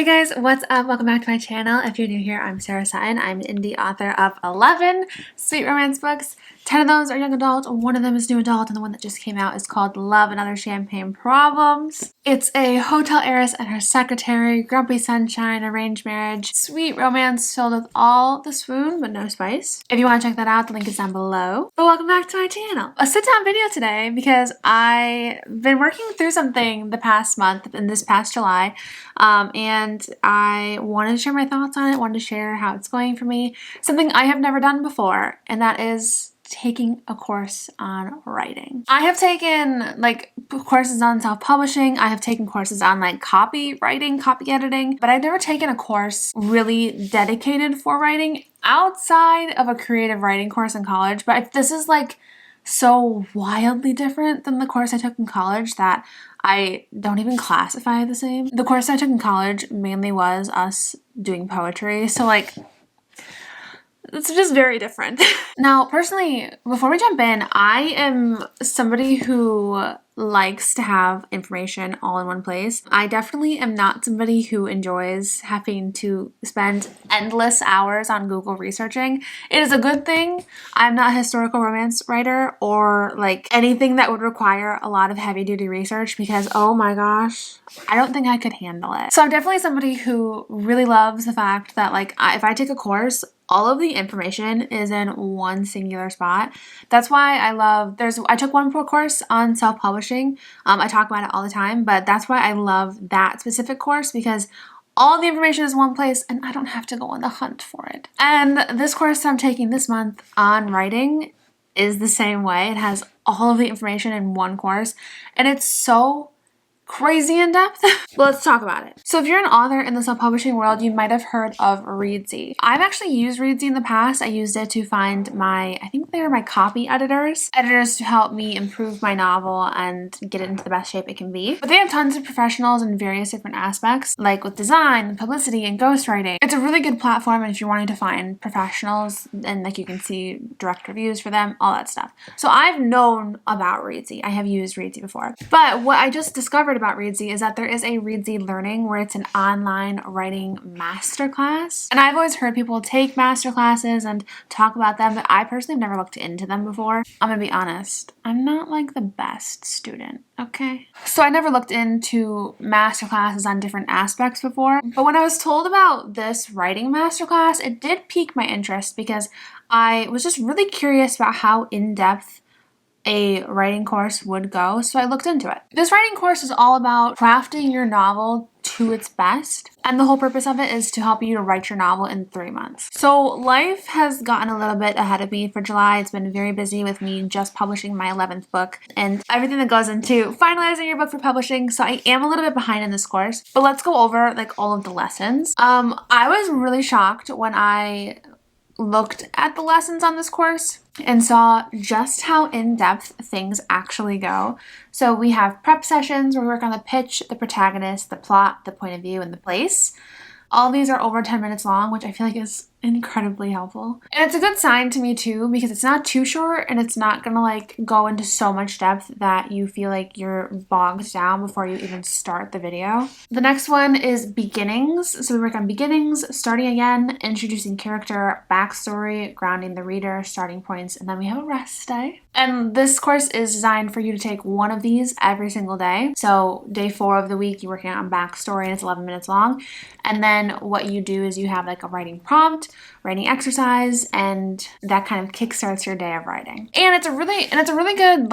Hey guys, what's up? Welcome back to my channel. If you're new here, I'm Sarah Sutton. I'm an indie author of 11 sweet romance books. 10 of those are young adult, one of them is new adult, and the one that just came out is called Love and Other Champagne Problems. It's a hotel heiress and her secretary, grumpy sunshine, arranged marriage, sweet romance filled with all the swoon but no spice. If you want to check that out, the link is down below. But welcome back to my channel. A sit-down video today because I've been working through something the past month, in this past July, and I wanted to share my thoughts on it, wanted to share how it's going for me. Something I have never done before, and that is taking a course on writing. I have taken courses on self-publishing. I have taken courses on copywriting, copy editing, but I've never taken a course really dedicated for writing outside of a creative writing course in college. But this is so wildly different than the course I took in college that I don't even classify the same. The course I took in college mainly was us doing poetry, so it's just very different. Now, personally, before we jump in, I am somebody who likes to have information all in one place. I definitely am not somebody who enjoys having to spend endless hours on Google researching. It is a good thing I'm not a historical romance writer or anything that would require a lot of heavy-duty research because, oh my gosh, I don't think I could handle it. So I'm definitely somebody who really loves the fact that if I take a course, all of the information is in one singular spot. That's why I took one course on self-publishing. I talk about it all the time, but that's why I love that specific course because all the information is in one place and I don't have to go on the hunt for it. And this course I'm taking this month on writing is the same way. It has all of the information in one course and it's so crazy in depth. But let's talk about it. So if you're an author in the self-publishing world, you might have heard of Reedsy. I've actually used Reedsy in the past. I used it to find I think they were my copy editors to help me improve my novel and get it into the best shape it can be. But they have tons of professionals in various different aspects, like with design, and publicity, and ghostwriting. It's a really good platform if you're wanting to find professionals and you can see direct reviews for them, all that stuff. So I've known about Reedsy. I have used Reedsy before. But what I just discovered about Reedsy is that there is a Reedsy Learning where it's an online writing masterclass. And I've always heard people take masterclasses and talk about them, but I personally have never looked into them before. I'm gonna be honest, I'm not the best student, okay? So I never looked into masterclasses on different aspects before. But when I was told about this writing masterclass, it did pique my interest because I was just really curious about how in-depth a writing course would go, so I looked into it. This writing course is all about crafting your novel to its best, and the whole purpose of it is to help you to write your novel in 3 months. So life has gotten a little bit ahead of me for July. It's been very busy with me just publishing my 11th book and everything that goes into finalizing your book for publishing, so I am a little bit behind in this course. But let's go over all of the lessons. I was really shocked when I looked at the lessons on this course and saw just how in-depth things actually go. So we have prep sessions where we work on the pitch, the protagonist, the plot, the point of view, and the place. All these are over 10 minutes long, which I feel is incredibly helpful. And it's a good sign to me too, because it's not too short and it's not gonna go into so much depth that you feel you're bogged down before you even start the video. The next one is beginnings. So we work on beginnings, starting again, introducing character, backstory, grounding the reader, starting points, and then we have a rest day. And this course is designed for you to take one of these every single day. So day 4 of the week, you're working on backstory and it's 11 minutes long. And then what you do is you have a writing prompt, writing exercise, and that kind of kickstarts your day of writing. And it's a really good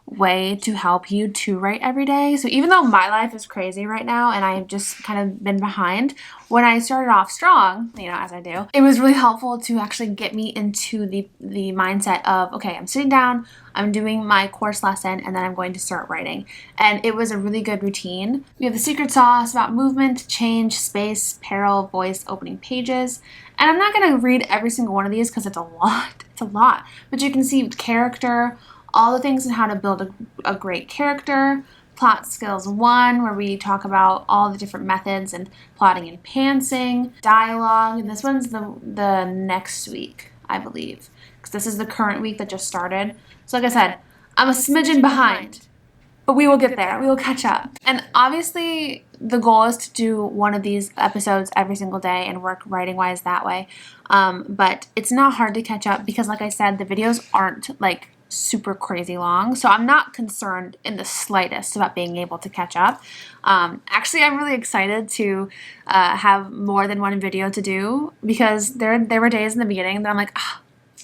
way to help you to write every day. So even though my life is crazy right now and I've just kind of been behind, when I started off strong, as I do, it was really helpful to actually get me into the mindset of, okay, I'm sitting down, I'm doing my course lesson, and then I'm going to start writing. And it was a really good routine. We have the secret sauce about movement, change, space, peril, voice, opening pages. And I'm not going to read every single one of these because it's a lot. It's a lot. But you can see character, all the things on how to build a great character, plot skills 1, where we talk about all the different methods and plotting and pantsing, dialogue, and this one's the next week, I believe, because this is the current week that just started. So like I said, I'm a smidgen behind, but we will get there. We will catch up. And obviously the goal is to do one of these episodes every single day and work writing wise that way. But it's not hard to catch up because, like I said, the videos aren't like super crazy long. So I'm not concerned in the slightest about being able to catch up. Actually, I'm really excited to have more than one video to do because there were days in the beginning that I'm like,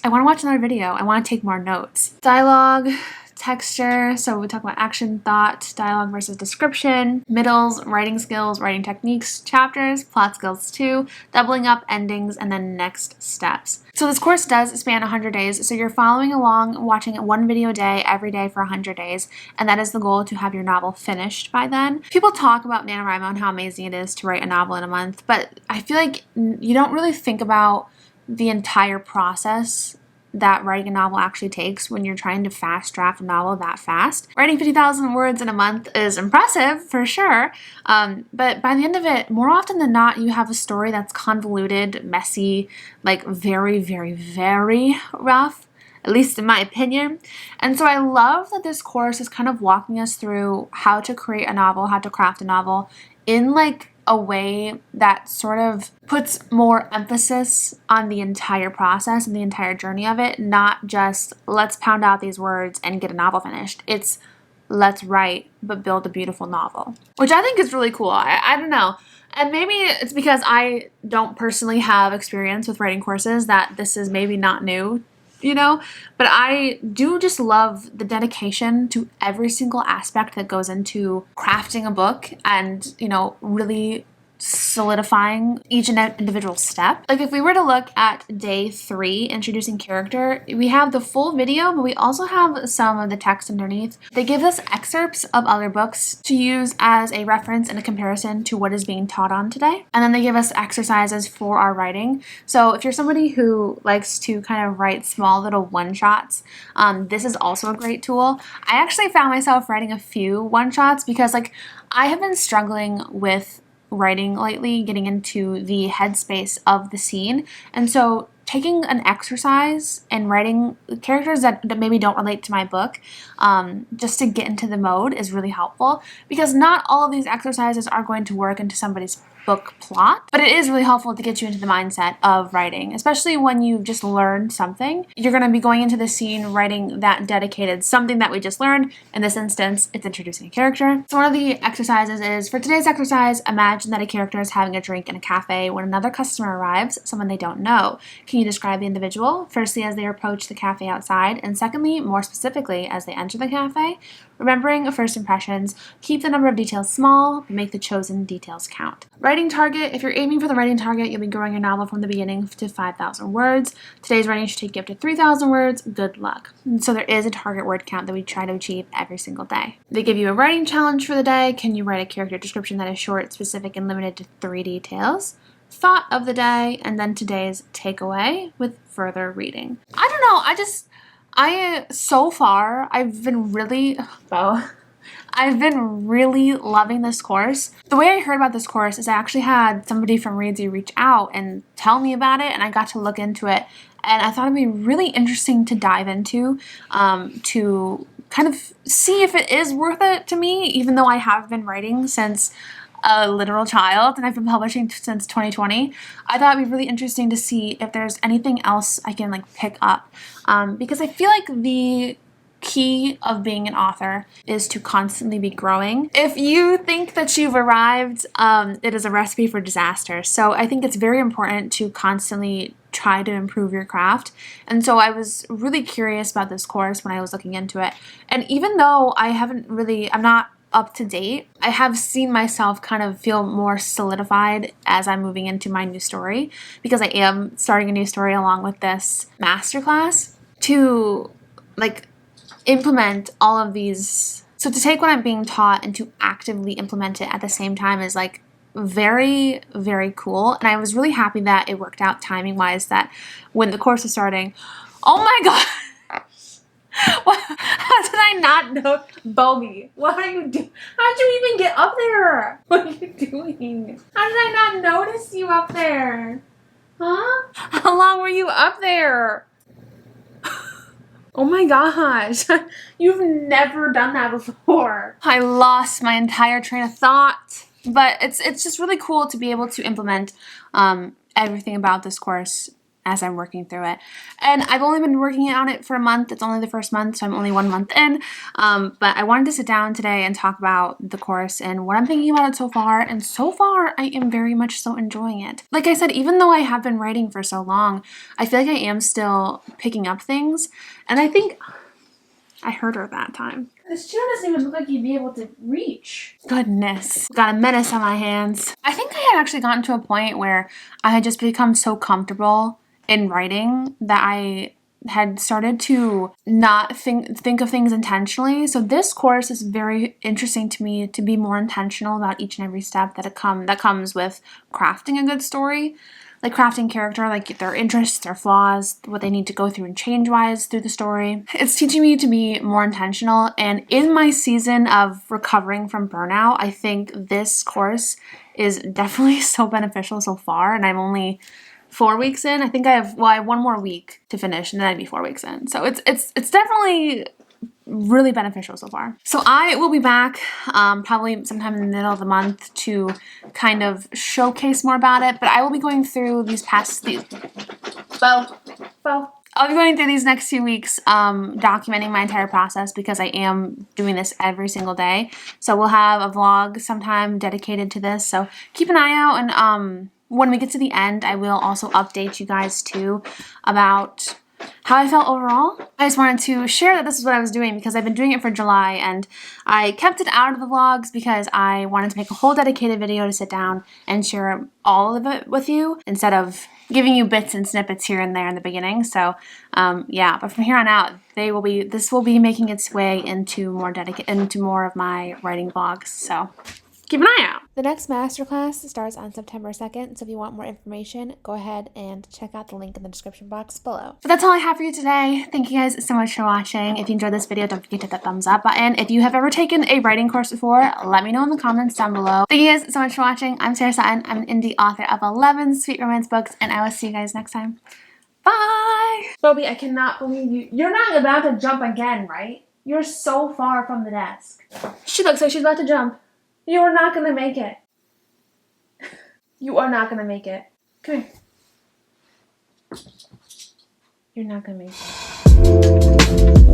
I want to watch another video. I want to take more notes. Dialogue, texture, so we talk about action, thought, dialogue versus description, middles, writing skills, writing techniques, chapters, plot skills 2, doubling up, endings, and then next steps. So this course does span 100 days, so you're following along, watching one video a day, every day for 100 days, and that is the goal, to have your novel finished by then. People talk about NaNoWriMo and how amazing it is to write a novel in a month, but I feel like you don't really think about the entire process that writing a novel actually takes when you're trying to fast draft a novel that fast. Writing 50,000 words in a month is impressive for sure, but by the end of it, more often than not, you have a story that's convoluted, messy, like very, very, very rough, at least in my opinion. And so I love that this course is kind of walking us through how to create a novel, how to craft a novel in like a way that sort of puts more emphasis on the entire process and the entire journey of it, not just let's pound out these words and get a novel finished. It's let's write but build a beautiful novel, which I think is really cool. I don't know. And maybe it's because I don't personally have experience with writing courses that this is maybe not new, but I do just love the dedication to every single aspect that goes into crafting a book and, really solidifying each and individual step. Like if we were to look at day 3, introducing character, we have the full video, but we also have some of the text underneath. They give us excerpts of other books to use as a reference and a comparison to what is being taught on today. And then they give us exercises for our writing. So if you're somebody who likes to kind of write small little one-shots, this is also a great tool. I actually found myself writing a few one-shots because I have been struggling with writing lately, getting into the headspace of the scene. And so taking an exercise and writing characters that maybe don't relate to my book, just to get into the mode is really helpful, because not all of these exercises are going to work into somebody's book plot, but it is really helpful to get you into the mindset of writing, especially when you've just learned something. You're going to be going into the scene writing that dedicated something that we just learned. In this instance, it's introducing a character. So one of the exercises is, for today's exercise, imagine that a character is having a drink in a cafe when another customer arrives, someone they don't know. Can you describe the individual, firstly as they approach the cafe outside, and secondly, more specifically, as they enter the cafe? Remembering first impressions, keep the number of details small, but make the chosen details count. Writing target. If you're aiming for the writing target, you'll be growing your novel from the beginning to 5,000 words. Today's writing should take you up to 3,000 words. Good luck. And so there is a target word count that we try to achieve every single day. They give you a writing challenge for the day. Can you write a character description that is short, specific, and limited to 3 details? Thought of the day, and then today's takeaway with further reading. I don't know. So far, I've been really loving this course. The way I heard about this course is I actually had somebody from Reedsy reach out and tell me about it, and I got to look into it, and I thought it'd be really interesting to dive into, to kind of see if it is worth it to me, even though I have been writing since a literal child and I've been publishing since 2020. I thought it'd be really interesting to see if there's anything else I can pick up, because I feel like the key of being an author is to constantly be growing. If you think that you've arrived, it is a recipe for disaster. So I think it's very important to constantly try to improve your craft. And so I was really curious about this course when I was looking into it. And even though I'm not up to date, I have seen myself kind of feel more solidified as I'm moving into my new story, because I am starting a new story along with this masterclass to implement all of these. So to take what I'm being taught and to actively implement it at the same time is very, very cool. And I was really happy that it worked out timing wise, that when the course was starting, oh my god, how did I not know? Bobby, what are you doing? How did you even get up there? What are you doing? How did I not notice you up there? Huh? How long were you up there? Oh my gosh, you've never done that before. I lost my entire train of thought, but it's just really cool to be able to implement everything about this course as I'm working through it. And I've only been working on it for a month. It's only the first month, so I'm only 1 month in. But I wanted to sit down today and talk about the course and what I'm thinking about it so far. And so far, I am very much so enjoying it. Like I said, even though I have been writing for so long, I feel like I am still picking up things. And I think I heard her that time. This chair doesn't even look like you'd be able to reach. Goodness. Got a menace on my hands. I think I had actually gotten to a point where I had just become so comfortable in writing that I had started to not think of things intentionally. So this course is very interesting to me to be more intentional about each and every step that comes with crafting a good story. Like crafting character, like their interests, their flaws, what they need to go through and change-wise through the story. It's teaching me to be more intentional, and in my season of recovering from burnout, I think this course is definitely so beneficial so far, and I'm only 4 weeks in. I think I have 1 more week to finish, and then I'd be 4 weeks in. So it's definitely really beneficial so far. So I will be back probably sometime in the middle of the month to kind of showcase more about it, but I will be going through I'll be going through these next 2 weeks documenting my entire process because I am doing this every single day. So we'll have a vlog sometime dedicated to this, so keep an eye out, and when we get to the end, I will also update you guys too about how I felt overall. I just wanted to share that this is what I was doing because I've been doing it for July, and I kept it out of the vlogs because I wanted to make a whole dedicated video to sit down and share all of it with you instead of giving you bits and snippets here and there in the beginning. So yeah, but from here on out, this will be making its way into more of my writing vlogs. So keep an eye out. The next masterclass starts on September 2nd, so if you want more information, go ahead and check out the link in the description box below. But that's all I have for you today. Thank you guys so much for watching. If you enjoyed this video, don't forget to hit that thumbs up button. If you have ever taken a writing course before, let me know in the comments down below. Thank you guys so much for watching. I'm Sarah Sutton. I'm an indie author of 11 sweet romance books, and I will see you guys next time. Bye! Bobby, I cannot believe you. You're not about to jump again, right? You're so far from the desk. She looks like she's about to jump. You are not going to make it. You are not going to make it. Come here. You're not going to make it.